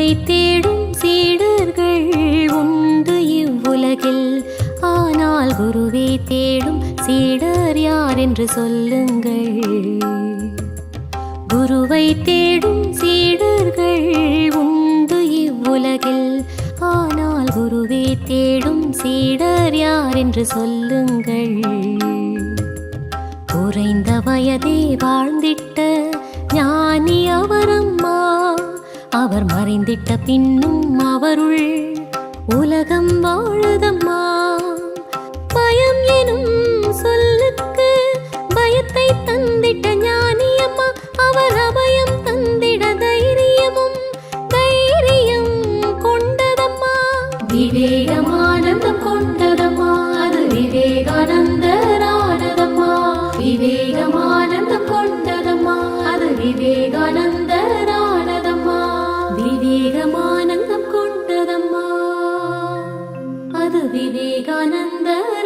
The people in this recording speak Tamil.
குருவை தேடும் சீடர்கள் உண்டு இவ்வுலகில். ஆனால் குருவை தேடும் சீடர் யார் என்று சொல்லுங்கள். குருவை தேடும் சீடர்கள் உண்டு இவ்வுலகில். ஆனால் குருவை தேடும் சீடர் யார் என்று சொல்லுங்கள். குறைந்த வயதே வாழ்ந்திட்ட ஞானி அவரம்மா. அவர் மறைந்திட்ட பின்னும் அவருள் உலகம் வாழுதம்மா. பயம் எனும் சொல்லுக்கு பயத்தை தந்திட்ட ஞானியம்மா. அவர் அபயம் தந்திட தைரியம் கொண்டதம்மா. விவேகமானந்தம் கொண்டதம்மா. அது விவேகானந்தரானதம்மா. விவேகமானந்தம் கொண்டதம்மா. அது விவேகானந்தரானதம்மா. விவேகமானந்தம் கொண்டதம்மா. அது விவேகானந்தர்